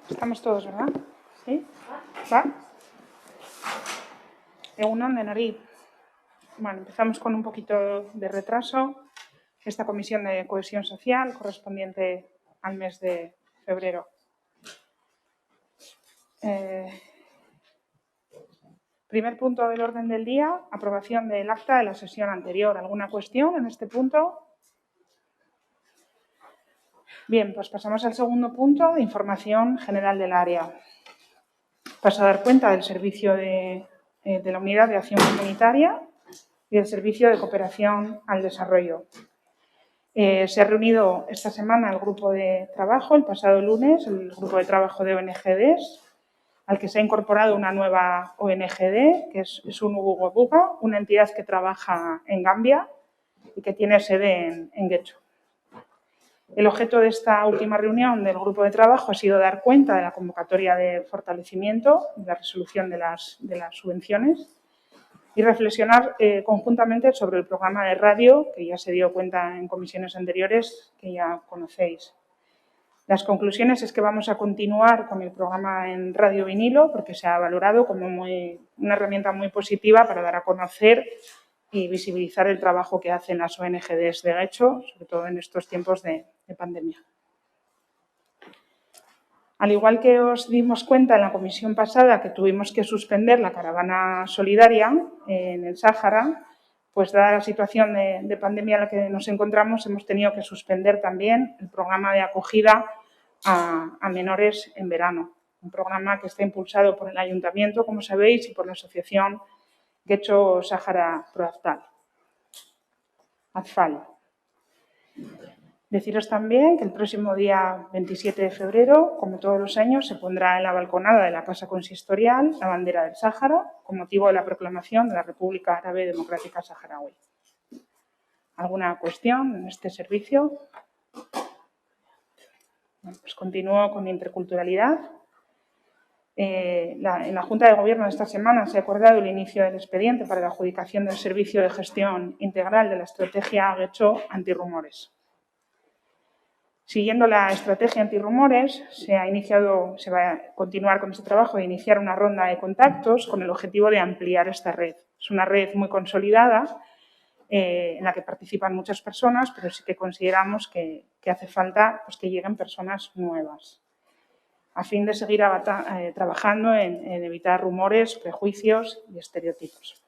Estamos todos, ¿verdad? ¿Sí? ¿Va? Egunon de Nari. Bueno, empezamos con un poquito de retraso. Esta comisión de cohesión social correspondiente al mes de febrero. Primer punto del orden del día, aprobación del acta de la sesión anterior. ¿Alguna cuestión en este punto? Bien, pues pasamos al segundo punto de información general del área. Paso a dar cuenta del servicio de la Unidad de Acción Comunitaria y del Servicio de Cooperación al Desarrollo. Se ha reunido esta semana el grupo de trabajo, el pasado lunes, el grupo de trabajo de ONGDs, al que se ha incorporado una nueva ONGD, que es Unubuga Buga, una entidad que trabaja en Gambia y que tiene sede en Guecho. El objeto de esta última reunión del grupo de trabajo ha sido dar cuenta de la convocatoria de fortalecimiento y la resolución de las subvenciones y reflexionar conjuntamente sobre el programa de radio, que ya se dio cuenta en comisiones anteriores, que ya conocéis. Las conclusiones es que vamos a continuar con el programa en radio vinilo, porque se ha valorado como una herramienta muy positiva para dar a conocer y visibilizar el trabajo que hacen las ONGDs de Guecho, sobre todo en estos tiempos de pandemia. Al igual que os dimos cuenta en la comisión pasada que tuvimos que suspender la caravana solidaria en el Sáhara, pues dada la situación de pandemia en la que nos encontramos, hemos tenido que suspender también el programa de acogida a menores en verano. Un programa que está impulsado por el Ayuntamiento, como sabéis, y por la asociación Guecho Sáhara Proazfal. Deciros también que el próximo día 27 de febrero, como todos los años, se pondrá en la balconada de la Casa Consistorial la bandera del Sáhara con motivo de la proclamación de la República Árabe Democrática Saharaui. ¿Alguna cuestión en este servicio? Bueno, pues continúo con interculturalidad. En la Junta de Gobierno de esta semana se ha acordado el inicio del expediente para la adjudicación del servicio de gestión integral de la estrategia Guecho antirrumores. Siguiendo la estrategia antirrumores, se va a continuar con este trabajo de iniciar una ronda de contactos con el objetivo de ampliar esta red. Es una red muy consolidada en la que participan muchas personas, pero sí que consideramos que hace falta pues, que lleguen personas nuevas, a fin de seguir trabajando en evitar rumores, prejuicios y estereotipos.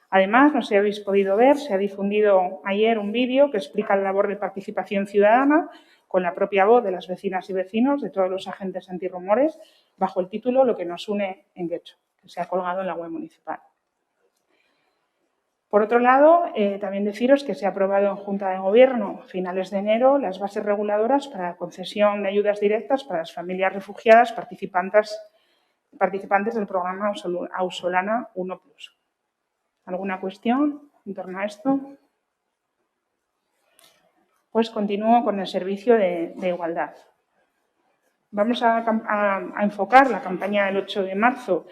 Además, no sé si habéis podido ver, se ha difundido ayer un vídeo que explica la labor de participación ciudadana con la propia voz de las vecinas y vecinos de todos los agentes antirrumores bajo el título Lo que nos une en Guecho, que se ha colgado en la web municipal. Por otro lado, también deciros que se ha aprobado en Junta de Gobierno a finales de enero las bases reguladoras para la concesión de ayudas directas para las familias refugiadas participantes del programa Ausolana 1+. ¿Alguna cuestión en torno a esto? Pues continúo con el servicio de igualdad. Vamos a enfocar la campaña del 8 de marzo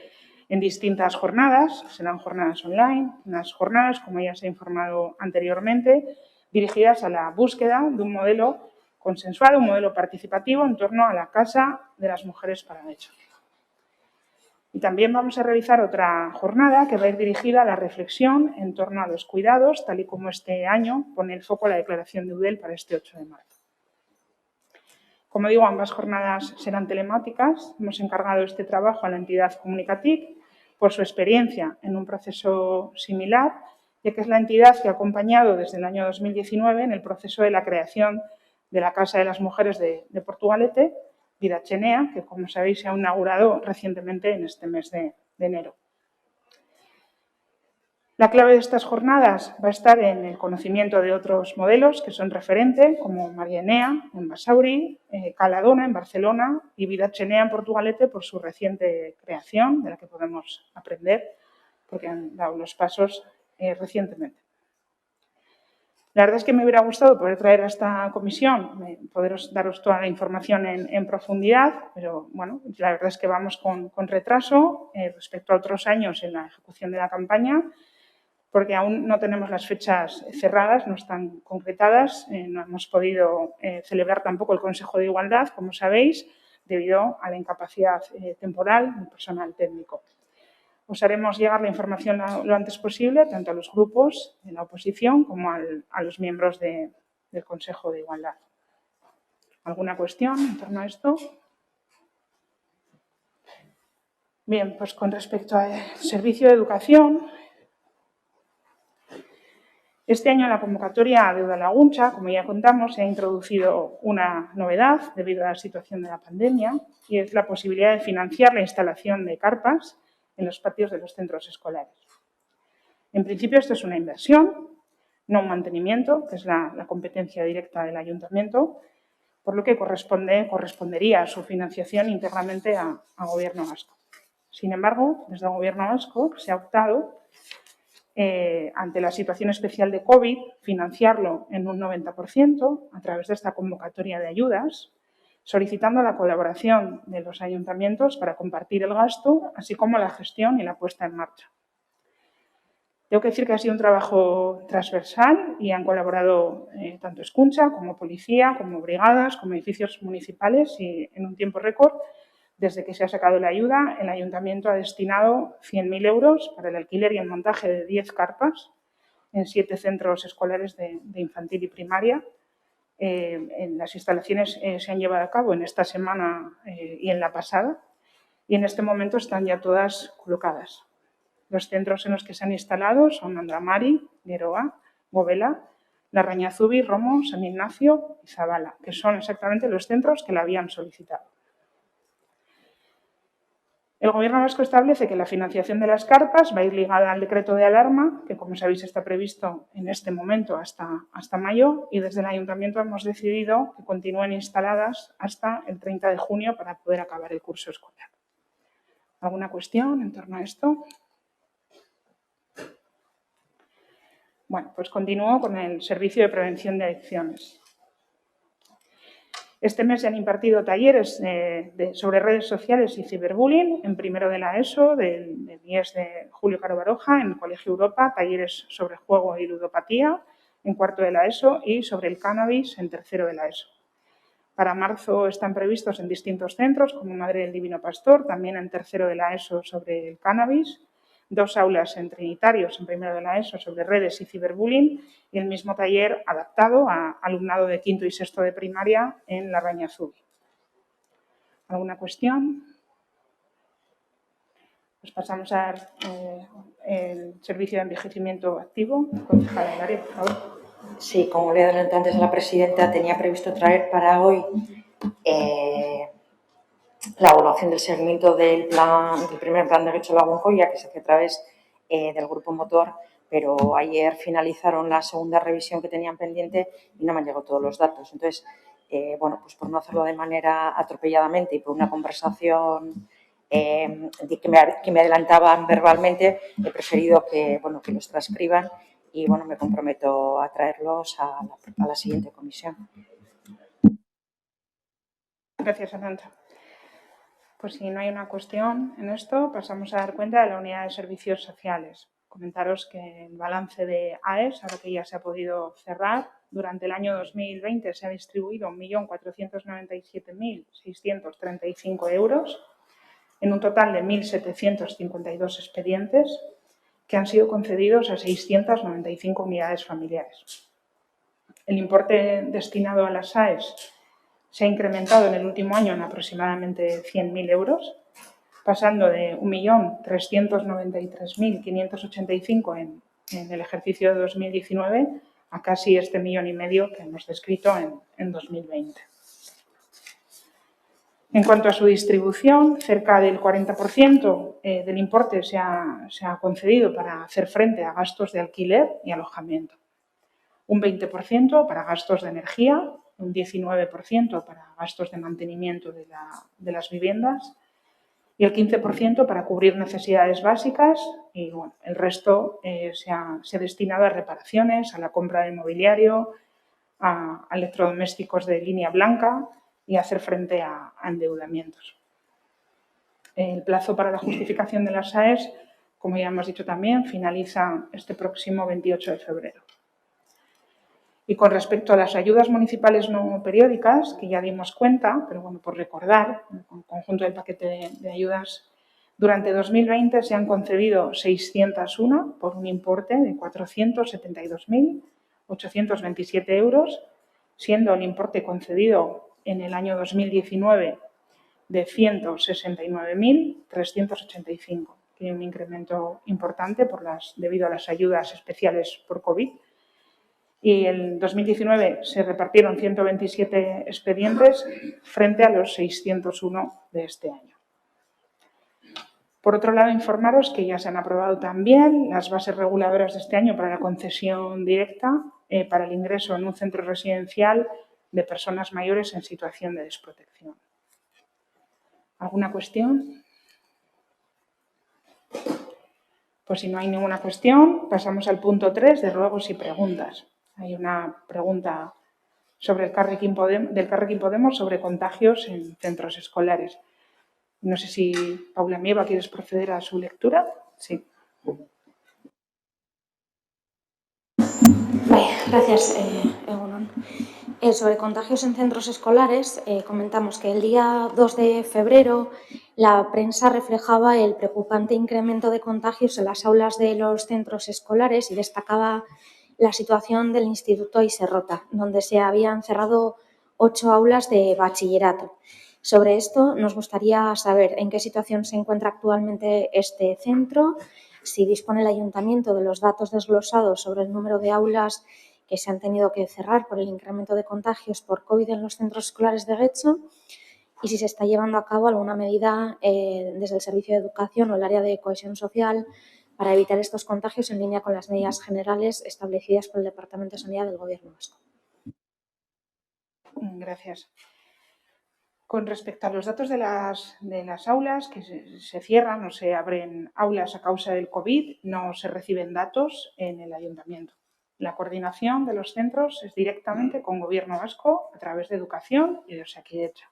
en distintas jornadas. Serán jornadas online, unas jornadas, como ya se ha informado anteriormente, dirigidas a la búsqueda de un modelo consensuado, un modelo participativo en torno a la Casa de las Mujeres para Guecho. Y también vamos a realizar otra jornada que va a ir dirigida a la reflexión en torno a los cuidados, tal y como este año pone el foco la declaración de UDEL para este 8 de marzo. Como digo, ambas jornadas serán telemáticas. Hemos encargado este trabajo a la entidad Comunicatic por su experiencia en un proceso similar, ya que es la entidad que ha acompañado desde el año 2019 en el proceso de la creación de la Casa de las Mujeres de Portugalete, Vidachenea, que como sabéis se ha inaugurado recientemente en este mes de enero. La clave de estas jornadas va a estar en el conocimiento de otros modelos que son referente, como Marianea en Basauri, Caladona en Barcelona y Vidachenea en Portugalete por su reciente creación, de la que podemos aprender porque han dado los pasos recientemente. La verdad es que me hubiera gustado poder traer a esta comisión, poderos daros toda la información en profundidad, pero bueno, la verdad es que vamos con retraso respecto a otros años en la ejecución de la campaña, porque aún no tenemos las fechas cerradas, no están concretadas, no hemos podido celebrar tampoco el Consejo de Igualdad, como sabéis, debido a la incapacidad temporal del personal técnico. Os haremos llegar la información lo antes posible, tanto a los grupos de la oposición como a los miembros del Consejo de Igualdad. ¿Alguna cuestión en torno a esto? Bien, pues con respecto al servicio de educación, este año en la convocatoria de Udalaguntza, como ya contamos, se ha introducido una novedad debido a la situación de la pandemia y es la posibilidad de financiar la instalación de carpas en los patios de los centros escolares. En principio, esto es una inversión, no un mantenimiento, que es la competencia directa del ayuntamiento, por lo que correspondería su financiación íntegramente a Gobierno vasco. Sin embargo, desde el Gobierno vasco se ha optado, ante la situación especial de COVID, financiarlo en un 90% a través de esta convocatoria de ayudas, solicitando la colaboración de los ayuntamientos para compartir el gasto, así como la gestión y la puesta en marcha. Tengo que decir que ha sido un trabajo transversal y han colaborado tanto Escuntza como policía, como brigadas, como edificios municipales y en un tiempo récord. Desde que se ha sacado la ayuda, el ayuntamiento ha destinado 100.000 euros para el alquiler y el montaje de 10 carpas en 7 centros escolares de infantil y primaria. En las instalaciones se han llevado a cabo en esta semana y en la pasada y en este momento están ya todas colocadas. Los centros en los que se han instalado son Andramari, Geroa, Govela, Larrañazubi, Romo, San Ignacio y Zabala, que son exactamente los centros que la habían solicitado. El Gobierno vasco establece que la financiación de las carpas va a ir ligada al decreto de alarma, que como sabéis está previsto en este momento hasta mayo, y desde el Ayuntamiento hemos decidido que continúen instaladas hasta el 30 de junio para poder acabar el curso escolar. ¿Alguna cuestión en torno a esto? Bueno, pues continúo con el servicio de prevención de adicciones. Este mes se han impartido talleres sobre redes sociales y ciberbullying en primero de la ESO, del IES de Julio Caro Baroja, en el Colegio Europa, talleres sobre juego y ludopatía en cuarto de la ESO y sobre el cannabis en tercero de la ESO. Para marzo están previstos en distintos centros, como Madre del Divino Pastor, también en tercero de la ESO sobre el cannabis, 2 aulas en Trinitarios en primero de la ESO sobre redes y ciberbullying y el mismo taller adaptado a alumnado de quinto y sexto de primaria en Larrañazubi. ¿Alguna cuestión? Pues pasamos al servicio de envejecimiento activo. Concejala Hilaria, por favor. Sí, como le he adelantado antes a la presidenta, tenía previsto traer para hoy la evaluación del seguimiento del primer plan de Getxo Lagunjoia, que se hace a través del grupo motor, pero ayer finalizaron la segunda revisión que tenían pendiente y no me han llegado todos los datos. Entonces, bueno, pues por no hacerlo de manera atropelladamente y por una conversación que me adelantaban verbalmente, he preferido que los transcriban y bueno, me comprometo a traerlos a la siguiente comisión. Gracias, Arantxa. Pues si no hay una cuestión en esto, pasamos a dar cuenta de la unidad de servicios sociales. Comentaros que el balance de AES, ahora que ya se ha podido cerrar, durante el año 2020 se ha distribuido 1.497.635 euros en un total de 1.752 expedientes que han sido concedidos a 695 unidades familiares. El importe destinado a las AES se ha incrementado en el último año en aproximadamente 100.000 euros, pasando de 1.393.585 en el ejercicio de 2019 a casi este 1,5 millones que hemos descrito en 2020. En cuanto a su distribución, cerca del 40% del importe se ha concedido para hacer frente a gastos de alquiler y alojamiento, un 20% para gastos de energía, un 19% para gastos de mantenimiento de las viviendas y el 15% para cubrir necesidades básicas y bueno, el resto se ha destinado a reparaciones, a la compra de mobiliario, a electrodomésticos de línea blanca y a hacer frente a endeudamientos. El plazo para la justificación de las AES, como ya hemos dicho también, finaliza este próximo 28 de febrero. Y con respecto a las ayudas municipales no periódicas, que ya dimos cuenta, pero bueno, por recordar, en el conjunto del paquete de ayudas, durante 2020 se han concedido 601 por un importe de 472.827 euros, siendo el importe concedido en el año 2019 de 169.385, que hay un incremento importante debido a las ayudas especiales por COVID. Y en 2019 se repartieron 127 expedientes frente a los 601 de este año. Por otro lado, informaros que ya se han aprobado también las bases reguladoras de este año para la concesión directa para el ingreso en un centro residencial de personas mayores en situación de desprotección. ¿Alguna cuestión? Pues si no hay ninguna cuestión, pasamos al punto 3 de ruegos y preguntas. Hay una pregunta sobre del Carrequín Podemos sobre contagios en centros escolares. No sé si, Paula Mieva, ¿quieres proceder a su lectura? Sí. Vale, gracias, Egunon. Sobre contagios en centros escolares, comentamos que el día 2 de febrero la prensa reflejaba el preocupante incremento de contagios en las aulas de los centros escolares y destacaba la situación del Instituto Iserrota, donde se habían cerrado 8 aulas de bachillerato. Sobre esto nos gustaría saber en qué situación se encuentra actualmente este centro, si dispone el Ayuntamiento de los datos desglosados sobre el número de aulas que se han tenido que cerrar por el incremento de contagios por COVID en los centros escolares de Getxo y si se está llevando a cabo alguna medida desde el Servicio de Educación o el área de cohesión social para evitar estos contagios en línea con las medidas generales establecidas por el Departamento de Sanidad del Gobierno vasco. Gracias. Con respecto a los datos de las aulas que se cierran o se abren aulas a causa del COVID, no se reciben datos en el Ayuntamiento. La coordinación de los centros es directamente con Gobierno vasco a través de Educación y de Osakidetza.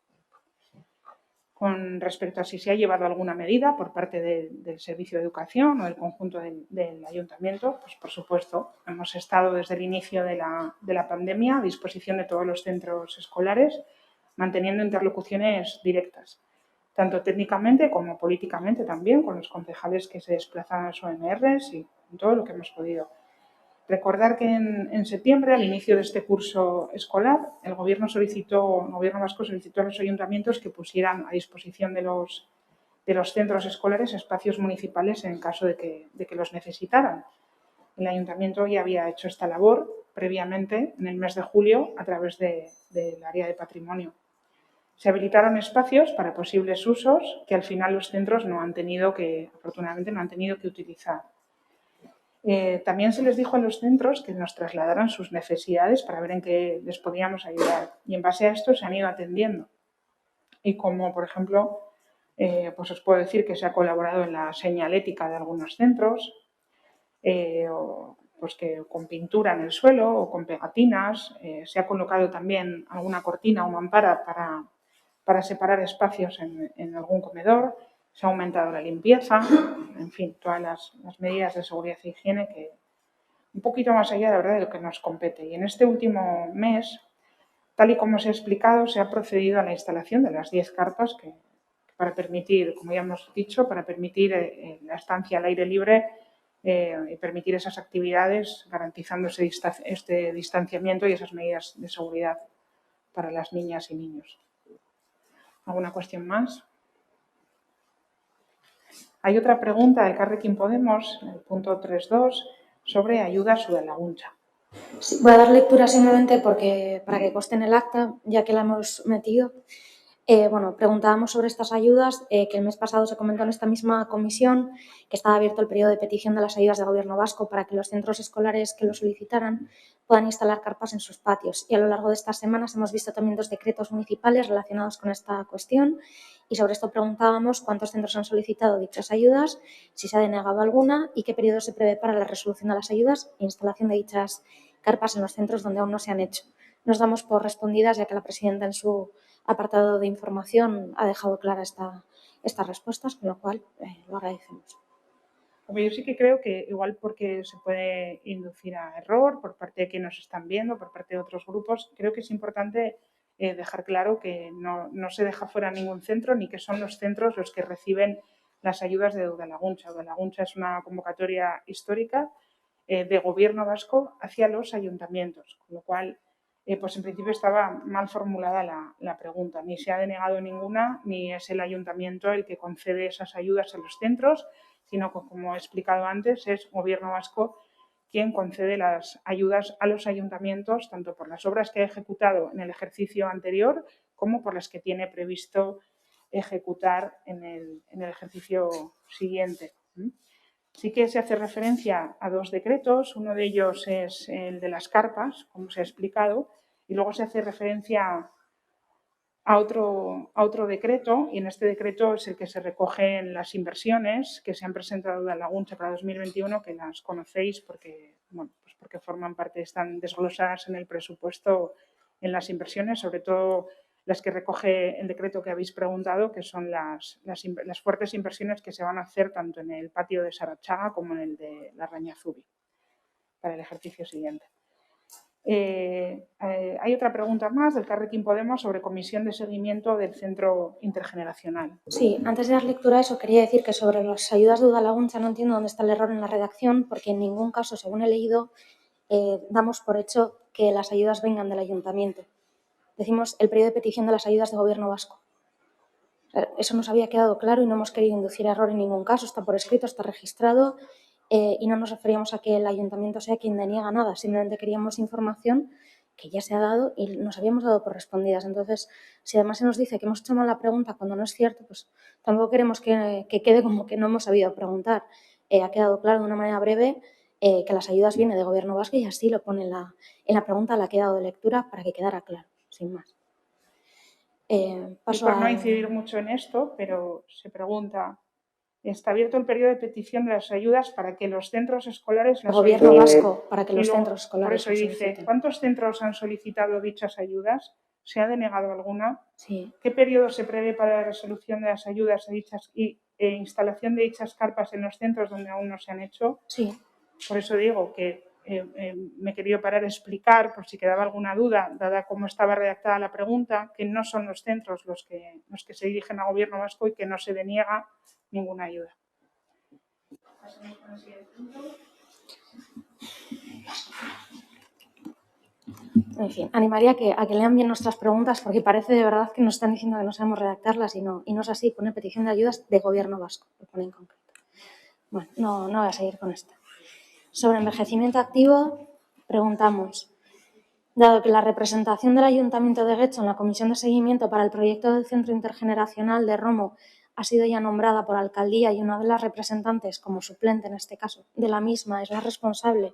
Con respecto a si se ha llevado alguna medida por parte del Servicio de Educación o del conjunto del Ayuntamiento, pues por supuesto, hemos estado desde el inicio de la pandemia a disposición de todos los centros escolares, manteniendo interlocuciones directas, tanto técnicamente como políticamente también, con los concejales que se desplazan a los OMRs y con todo lo que hemos podido. Recordar que en septiembre, al inicio de este curso escolar, el Gobierno vasco solicitó a los ayuntamientos que pusieran a disposición de los centros escolares espacios municipales en caso de que los necesitaran. El Ayuntamiento ya había hecho esta labor previamente en el mes de julio a través del área de patrimonio. Se habilitaron espacios para posibles usos que al final los centros afortunadamente no han tenido que utilizar. También se les dijo a los centros que nos trasladaran sus necesidades para ver en qué les podíamos ayudar. Y en base a esto se han ido atendiendo. Y como, por ejemplo, pues os puedo decir que se ha colaborado en la señalética de algunos centros, pues que con pintura en el suelo o con pegatinas. Se ha colocado también alguna cortina o mampara para separar espacios en algún comedor. Se ha aumentado la limpieza, en fin, todas las medidas de seguridad e higiene que un poquito más allá, de verdad, de lo que nos compete. Y en este último mes, tal y como se ha explicado, se ha procedido a la instalación de las 10 carpas que para permitir, como ya hemos dicho, para permitir la estancia al aire libre y permitir esas actividades garantizando este distanciamiento y esas medidas de seguridad para las niñas y niños. ¿Alguna cuestión más? Hay otra pregunta de Carrequín Podemos, en el punto 3.2, sobre ayuda a Sudalaguncha. Sí, voy a dar lectura simplemente para que conste en el acta, ya que la hemos metido. Preguntábamos sobre estas ayudas, que el mes pasado se comentó en esta misma comisión que estaba abierto el periodo de petición de las ayudas del Gobierno vasco para que los centros escolares que lo solicitaran puedan instalar carpas en sus patios. Y a lo largo de estas semanas hemos visto también 2 decretos municipales relacionados con esta cuestión y sobre esto preguntábamos cuántos centros han solicitado dichas ayudas, si se ha denegado alguna y qué periodo se prevé para la resolución de las ayudas e instalación de dichas carpas en los centros donde aún no se han hecho. Nos damos por respondidas, ya que la presidenta en su apartado de información ha dejado clara estas respuestas, con lo cual lo agradecemos. Porque yo sí que creo que igual porque se puede inducir a error por parte de quienes nos están viendo, por parte de otros grupos, creo que es importante dejar claro que no se deja fuera ningún centro ni que son los centros los que reciben las ayudas de Udalaguntza. Udalaguntza es una convocatoria histórica de gobierno vasco hacia los ayuntamientos, con lo cual pues en principio estaba mal formulada la pregunta. Ni se ha denegado ninguna, ni es el ayuntamiento el que concede esas ayudas a los centros, sino que, como he explicado antes, es Gobierno vasco quien concede las ayudas a los ayuntamientos, tanto por las obras que ha ejecutado en el ejercicio anterior como por las que tiene previsto ejecutar en el ejercicio siguiente. Sí que se hace referencia a dos decretos, uno de ellos es el de las carpas, como se ha explicado, y luego se hace referencia a otro decreto, y en este decreto es el que se recogen las inversiones que se han presentado de Udalaguntza para 2021, que las conocéis porque, bueno, pues porque forman parte, están desglosadas en el presupuesto en las inversiones, sobre todo las que recoge el decreto que habéis preguntado, que son las fuertes inversiones que se van a hacer tanto en el patio de Sarachaga como en el de la Rañazubi para el ejercicio siguiente. Hay otra pregunta más del Carrequín Podemos sobre comisión de seguimiento del centro intergeneracional. Sí, antes de dar lectura a eso, quería decir que sobre las ayudas de Udalaguntza no entiendo dónde está el error en la redacción, porque en ningún caso, según he leído, damos por hecho que las ayudas vengan del ayuntamiento. Decimos el periodo de petición de las ayudas de Gobierno vasco. Eso nos había quedado claro y no hemos querido inducir error en ningún caso. Está por escrito, está registrado y no nos referíamos a que el ayuntamiento sea quien deniega nada. Simplemente queríamos información que ya se ha dado y nos habíamos dado por respondidas. Entonces, si además se nos dice que hemos hecho mal la pregunta cuando no es cierto, pues tampoco queremos que quede como que no hemos sabido preguntar. Ha quedado claro de una manera breve que las ayudas vienen de Gobierno vasco y así lo pone en la pregunta a la que he dado de lectura para que quedara claro, sin más. Por no incidir mucho en esto, pero se pregunta, ¿está abierto el periodo de petición de las ayudas para que los centros escolares las Gobierno soliciten? vasco, para que los centros escolares por eso dice, ¿cuántos centros han solicitado dichas ayudas? ¿Se ha denegado alguna? Sí. ¿Qué periodo se prevé para la resolución de las ayudas a dichas e instalación de dichas carpas en los centros donde aún no se han hecho? Sí. Por eso digo que me he querido parar a explicar, por si quedaba alguna duda, dada cómo estaba redactada la pregunta, que no son los centros los que se dirigen a Gobierno vasco y que no se deniega ninguna ayuda. Pasamos con el siguiente punto. En fin, animaría a que lean bien nuestras preguntas porque parece de verdad que nos están diciendo que no sabemos redactarlas y no es así. Pone petición de ayudas de Gobierno vasco, lo pone en concreto. Bueno, no voy a seguir con esto. Sobre envejecimiento activo, preguntamos, dado que la representación del Ayuntamiento de Getxo en la Comisión de Seguimiento para el proyecto del Centro Intergeneracional de Romo ha sido ya nombrada por alcaldía y una de las representantes, como suplente en este caso, de la misma es la responsable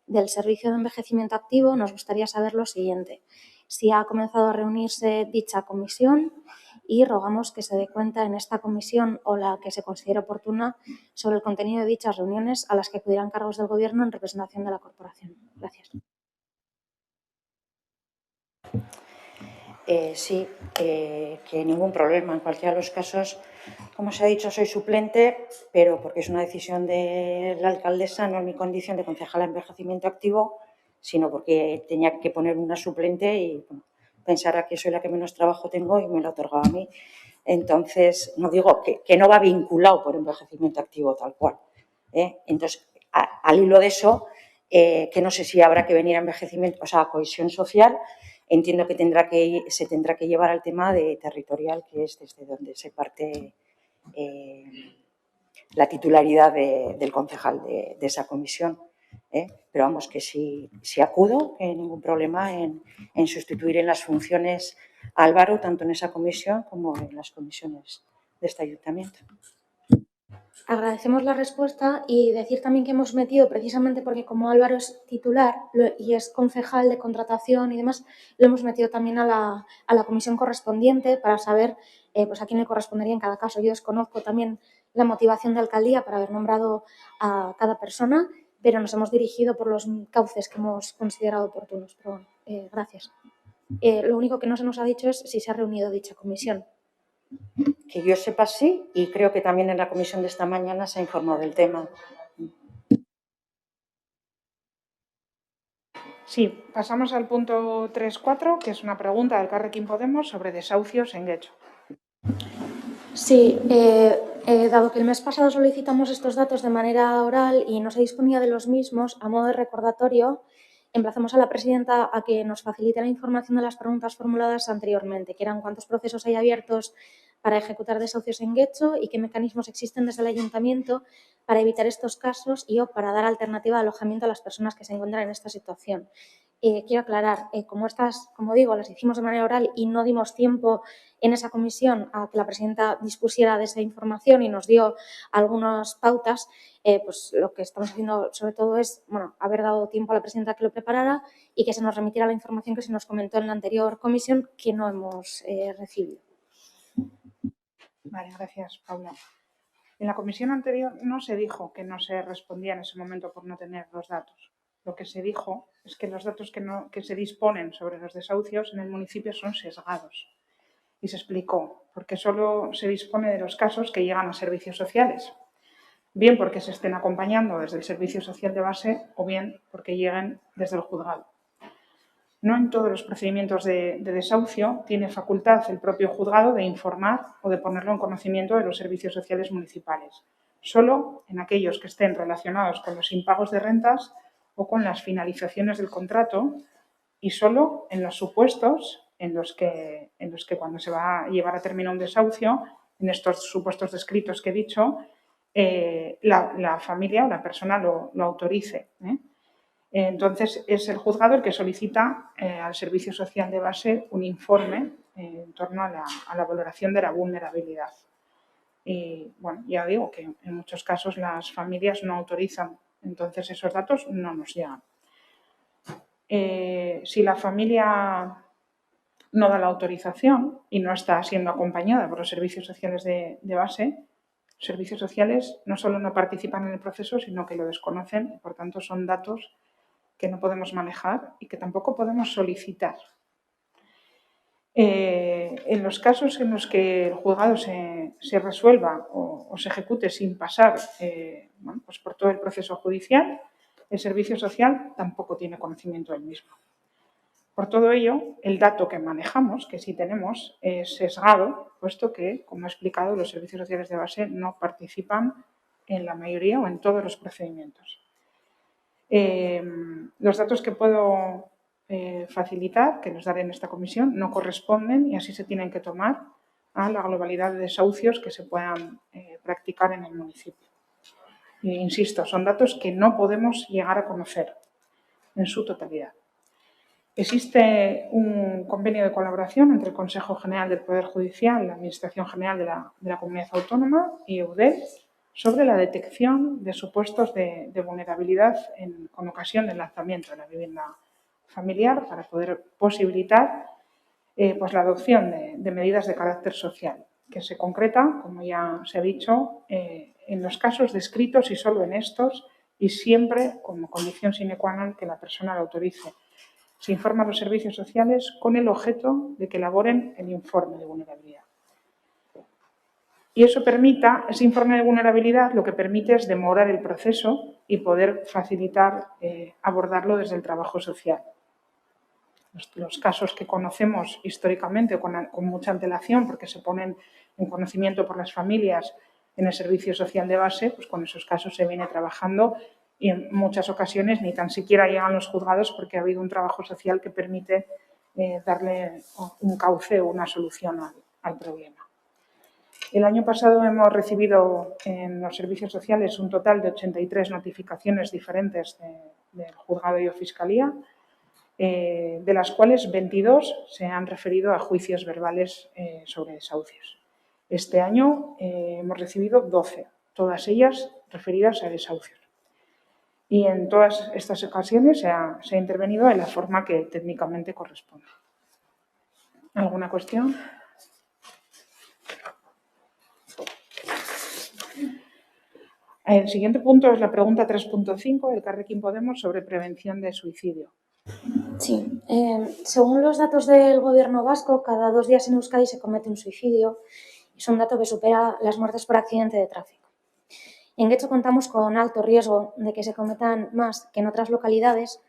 del Servicio de Envejecimiento Activo, nos gustaría saber lo siguiente. Si ha comenzado a reunirse dicha comisión y rogamos que se dé cuenta en esta comisión o la que se considere oportuna sobre el contenido de dichas reuniones a las que acudirán cargos del Gobierno en representación de la corporación. Gracias. Sí, que ningún problema. En cualquiera de los casos, como se ha dicho, soy suplente, pero porque es una decisión de la alcaldesa, no en mi condición de concejala de envejecimiento activo, sino porque tenía que poner una suplente y bueno, pensara que soy la que menos trabajo tengo y me lo otorgaba a mí. Entonces, no digo que no va vinculado por envejecimiento activo tal cual. Entonces, al hilo de eso, que no sé si habrá que venir a envejecimiento, o sea, a cohesión social, entiendo que se tendrá que llevar al tema de territorial, que es desde donde se parte la titularidad del concejal de esa comisión. Pero vamos, que si acudo, que ningún problema en sustituir en las funciones a Álvaro, tanto en esa comisión como en las comisiones de este ayuntamiento. Agradecemos la respuesta y decir también que hemos metido, precisamente porque como Álvaro es titular y es concejal de contratación y demás, lo hemos metido también a la comisión correspondiente para saber pues a quién le correspondería en cada caso. Yo desconozco también la motivación de alcaldía para haber nombrado a cada persona, pero nos hemos dirigido por los cauces que hemos considerado oportunos. Pero bueno, gracias. Lo único que no se nos ha dicho es si se ha reunido dicha comisión. Que yo sepa sí, y creo que también en la comisión de esta mañana se ha informado del tema. Sí, pasamos al punto 3.4, que es una pregunta del Elkarrekin Podemos sobre desahucios en Guecho. Sí, dado que el mes pasado solicitamos estos datos de manera oral y no se disponía de los mismos, a modo de recordatorio, emplazamos a la presidenta a que nos facilite la información de las preguntas formuladas anteriormente, que eran cuántos procesos hay abiertos para ejecutar desahucios en Guecho y qué mecanismos existen desde el ayuntamiento para evitar estos casos y o para dar alternativa de alojamiento a las personas que se encuentran en esta situación. Quiero aclarar, como digo, las hicimos de manera oral y no dimos tiempo en esa comisión a que la presidenta dispusiera de esa información y nos dio algunas pautas, pues lo que estamos haciendo sobre todo es haber dado tiempo a la presidenta que lo preparara y que se nos remitiera la información que se nos comentó en la anterior comisión que no hemos recibido. Vale, gracias, Paula. En la comisión anterior no se dijo que no se respondía en ese momento por no tener los datos. Lo que se dijo es que los datos que se disponen sobre los desahucios en el municipio son sesgados. Y se explicó, porque solo se dispone de los casos que llegan a servicios sociales, bien porque se estén acompañando desde el servicio social de base o bien porque lleguen desde el juzgado. No en todos los procedimientos de desahucio tiene facultad el propio juzgado de informar o de ponerlo en conocimiento de los servicios sociales municipales, solo en aquellos que estén relacionados con los impagos de rentas o con las finalizaciones del contrato y solo en los supuestos en los que cuando se va a llevar a término un desahucio, en estos supuestos descritos que he dicho, la familia o la persona lo autorice. Entonces, es el juzgado el que solicita al Servicio Social de Base un informe en torno a la valoración de la vulnerabilidad. Y, bueno, ya digo que en muchos casos las familias no autorizan, entonces esos datos no nos llegan. Si la familia no da la autorización y no está siendo acompañada por los servicios sociales de base, los servicios sociales no solo no participan en el proceso, sino que lo desconocen y, por tanto, son datos que no podemos manejar y que tampoco podemos solicitar. En los casos en los que el juzgado se resuelva o se ejecute sin pasar pues por todo el proceso judicial, el servicio social tampoco tiene conocimiento del mismo. Por todo ello, el dato que manejamos, que sí tenemos, es sesgado, puesto que, como he explicado, los servicios sociales de base no participan en la mayoría o en todos los procedimientos. Los datos que puedo facilitar, que nos daré en esta comisión, no corresponden y así se tienen que tomar a la globalidad de desahucios que se puedan practicar en el municipio. Insisto, son datos que no podemos llegar a conocer en su totalidad. Existe un convenio de colaboración entre el Consejo General del Poder Judicial, la Administración General de la Comunidad Autónoma y EUDEL sobre la detección de supuestos de vulnerabilidad con ocasión del lanzamiento de la vivienda familiar para poder posibilitar pues la adopción de medidas de carácter social, que se concreta, como ya se ha dicho, en los casos descritos y solo en estos y siempre como condición sine qua non que la persona lo autorice. Se informa a los servicios sociales con el objeto de que elaboren el informe de vulnerabilidad. Y ese informe de vulnerabilidad lo que permite es demorar el proceso y poder facilitar abordarlo desde el trabajo social. Los casos que conocemos históricamente con mucha antelación, porque se ponen en conocimiento por las familias en el servicio social de base, pues con esos casos se viene trabajando y en muchas ocasiones ni tan siquiera llegan los juzgados porque ha habido un trabajo social que permite darle un cauce o una solución al problema. El año pasado hemos recibido en los servicios sociales un total de 83 notificaciones diferentes del juzgado y o fiscalía, de las cuales 22 se han referido a juicios verbales sobre desahucios. Este año hemos recibido 12, todas ellas referidas a desahucios. Y en todas estas ocasiones se ha intervenido de la forma que técnicamente corresponde. ¿Alguna cuestión? El siguiente punto es la pregunta 3.5 del Elkarrekin Podemos sobre prevención de suicidio. Sí, según los datos del Gobierno vasco, cada 2 días en Euskadi se comete un suicidio Es un dato que supera las muertes por accidente de tráfico. En Guecho contamos con alto riesgo de que se cometan más que en otras localidades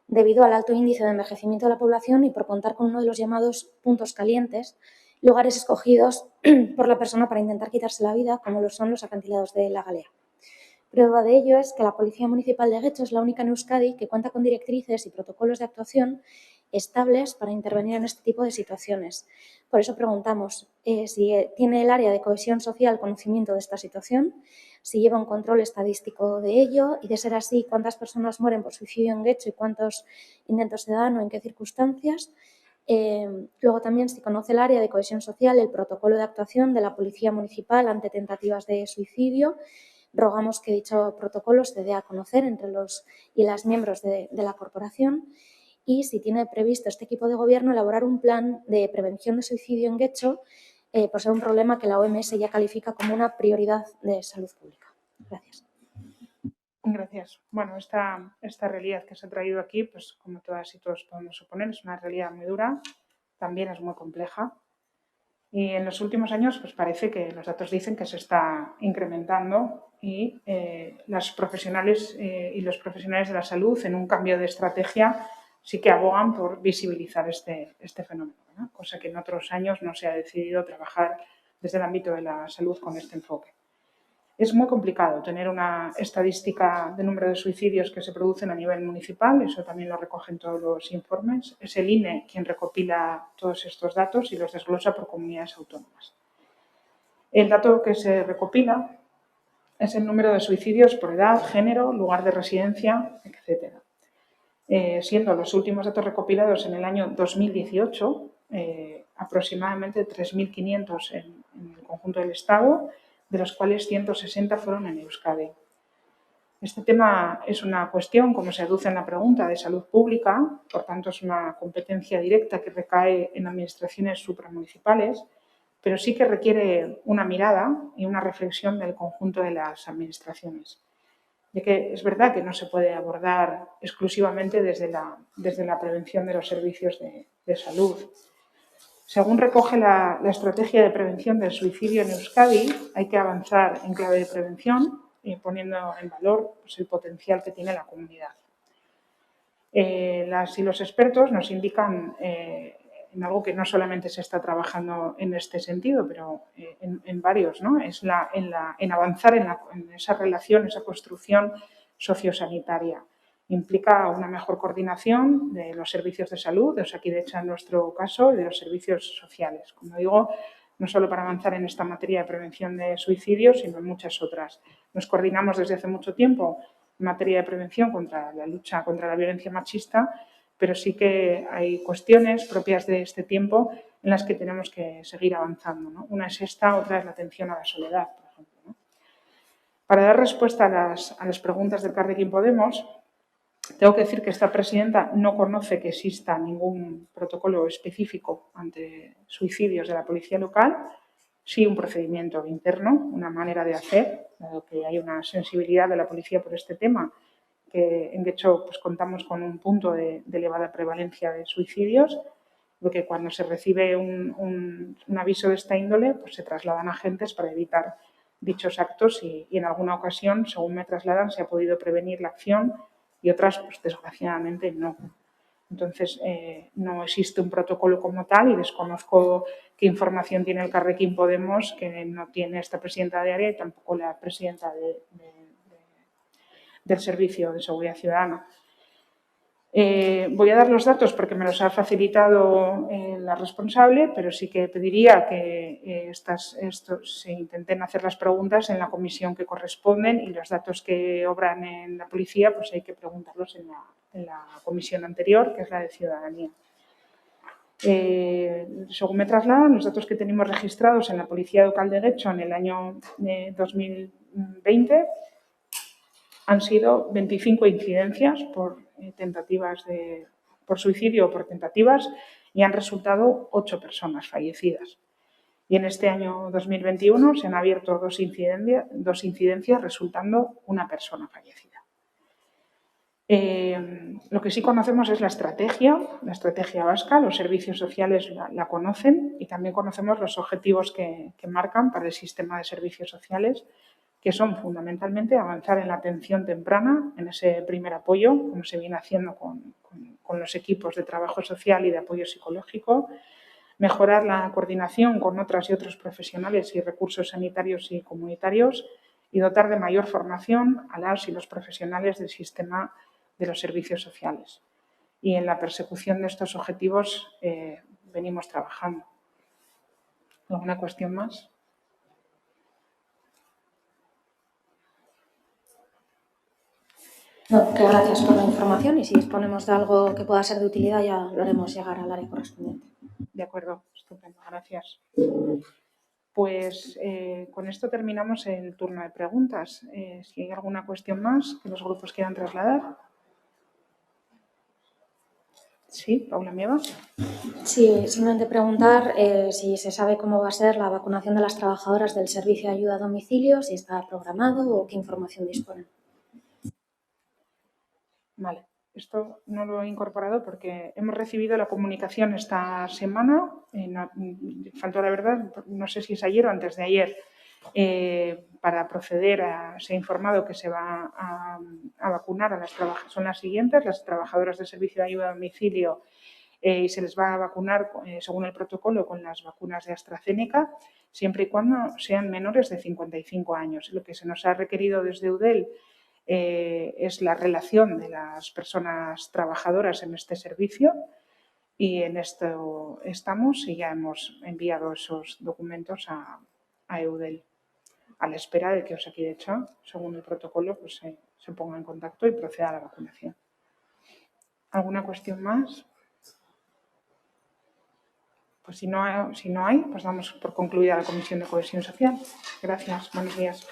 debido al alto índice de envejecimiento de la población y por contar con uno de los llamados puntos calientes, lugares escogidos por la persona para intentar quitarse la vida, como lo son los acantilados de la Galea. Prueba de ello es que la Policía Municipal de Guecho es la única en Euskadi que cuenta con directrices y protocolos de actuación estables para intervenir en este tipo de situaciones. Por eso preguntamos si tiene el área de cohesión social conocimiento de esta situación, si lleva un control estadístico de ello y, de ser así, cuántas personas mueren por suicidio en Guecho y cuántos intentos se dan o en qué circunstancias. Luego también si conoce el área de cohesión social, el protocolo de actuación de la Policía Municipal ante tentativas de suicidio. Rogamos que dicho protocolo se dé a conocer entre los y las miembros de la corporación y si tiene previsto este equipo de gobierno elaborar un plan de prevención de suicidio en Guecho por ser un problema que la OMS ya califica como una prioridad de salud pública. Gracias. Gracias. Bueno, esta realidad que se ha traído aquí, pues como todas y todos podemos suponer, es una realidad muy dura, también es muy compleja. Y en los últimos años, pues parece que los datos dicen que se está incrementando y las profesionales y los profesionales de la salud, en un cambio de estrategia, sí que abogan por visibilizar este fenómeno, ¿no? Cosa que en otros años no se ha decidido trabajar desde el ámbito de la salud con este enfoque. Es muy complicado tener una estadística de número de suicidios que se producen a nivel municipal, eso también lo recogen todos los informes. Es el INE quien recopila todos estos datos y los desglosa por comunidades autónomas. El dato que se recopila es el número de suicidios por edad, género, lugar de residencia, etc. Siendo los últimos datos recopilados en el año 2018, aproximadamente 3.500 en el conjunto del Estado, de los cuales 160 fueron en Euskadi. Este tema es una cuestión, como se aduce en la pregunta, de salud pública, por tanto es una competencia directa que recae en administraciones supramunicipales, pero sí que requiere una mirada y una reflexión del conjunto de las administraciones. Ya que es verdad que no se puede abordar exclusivamente desde la prevención de los servicios de salud. Según recoge la estrategia de prevención del suicidio en Euskadi, hay que avanzar en clave de prevención, poniendo en valor pues, el potencial que tiene la comunidad. Las y los expertos nos indican en algo que no solamente se está trabajando en este sentido, pero en varios, ¿no? Es en avanzar en esa relación, esa construcción sociosanitaria. Implica una mejor coordinación de los servicios de salud, de Osakidetza en nuestro caso, y de los servicios sociales. Como digo, no solo para avanzar en esta materia de prevención de suicidios, sino en muchas otras. Nos coordinamos desde hace mucho tiempo en materia de prevención contra la lucha contra la violencia machista, pero sí que hay cuestiones propias de este tiempo en las que tenemos que seguir avanzando, ¿no? Una es esta, otra es la atención a la soledad, por ejemplo, ¿no? Para dar respuesta a las preguntas del Elkarrekin Podemos, tengo que decir que esta presidenta no conoce que exista ningún protocolo específico ante suicidios de la policía local, sí un procedimiento interno, una manera de hacer, dado que hay una sensibilidad de la policía por este tema, que de hecho pues, contamos con un punto de elevada prevalencia de suicidios, porque cuando se recibe un aviso de esta índole, pues se trasladan agentes para evitar dichos actos y en alguna ocasión, según me trasladan, se ha podido prevenir la acción y otras, pues desgraciadamente, no. Entonces, no existe un protocolo como tal y desconozco qué información tiene el Elkarrekin Podemos que no tiene esta presidenta de área y tampoco la presidenta del Servicio de Seguridad Ciudadana. Voy a dar los datos porque me los ha facilitado la responsable, pero sí que pediría que se intenten hacer las preguntas en la comisión que corresponden y los datos que obran en la policía pues hay que preguntarlos en la comisión anterior, que es la de Ciudadanía. Según me trasladan, los datos que tenemos registrados en la Policía Local de Guecho en el año 2020 han sido 25 incidencias por tentativas por suicidio o por tentativas y han resultado 8 personas fallecidas. Y en este año 2021 se han abierto dos incidencias resultando una persona fallecida. Lo que sí conocemos es la estrategia vasca, los servicios sociales la conocen y también conocemos los objetivos que marcan para el sistema de servicios sociales, que son fundamentalmente avanzar en la atención temprana, en ese primer apoyo, como se viene haciendo con los equipos de trabajo social y de apoyo psicológico, mejorar la coordinación con otras y otros profesionales y recursos sanitarios y comunitarios y dotar de mayor formación a las y los profesionales del sistema de los servicios sociales. Y en la persecución de estos objetivos venimos trabajando. ¿Alguna cuestión más? No, que gracias por la información y si disponemos de algo que pueda ser de utilidad ya lo haremos llegar al área correspondiente. De acuerdo, estupendo, gracias. Pues con esto terminamos el turno de preguntas. Si hay alguna cuestión más que los grupos quieran trasladar. Sí, Paula Mieva. Sí, simplemente preguntar si se sabe cómo va a ser la vacunación de las trabajadoras del servicio de ayuda a domicilio, si está programado o qué información disponen. Vale, esto no lo he incorporado porque hemos recibido la comunicación esta semana, faltó la verdad, no sé si es ayer o antes de ayer, para proceder se ha informado que se va a vacunar a las trabajadoras, son las siguientes, las trabajadoras del servicio de ayuda a domicilio y se les va a vacunar según el protocolo con las vacunas de AstraZeneca, siempre y cuando sean menores de 55 años. Lo que se nos ha requerido desde EUDEL es la relación de las personas trabajadoras en este servicio y en esto estamos y ya hemos enviado esos documentos a EUDEL a la espera de que Osakidetza, según el protocolo, pues, se ponga en contacto y proceda a la vacunación. ¿Alguna cuestión más? Pues si no hay, pues damos por concluida la Comisión de Cohesión Social. Gracias. Buenos días.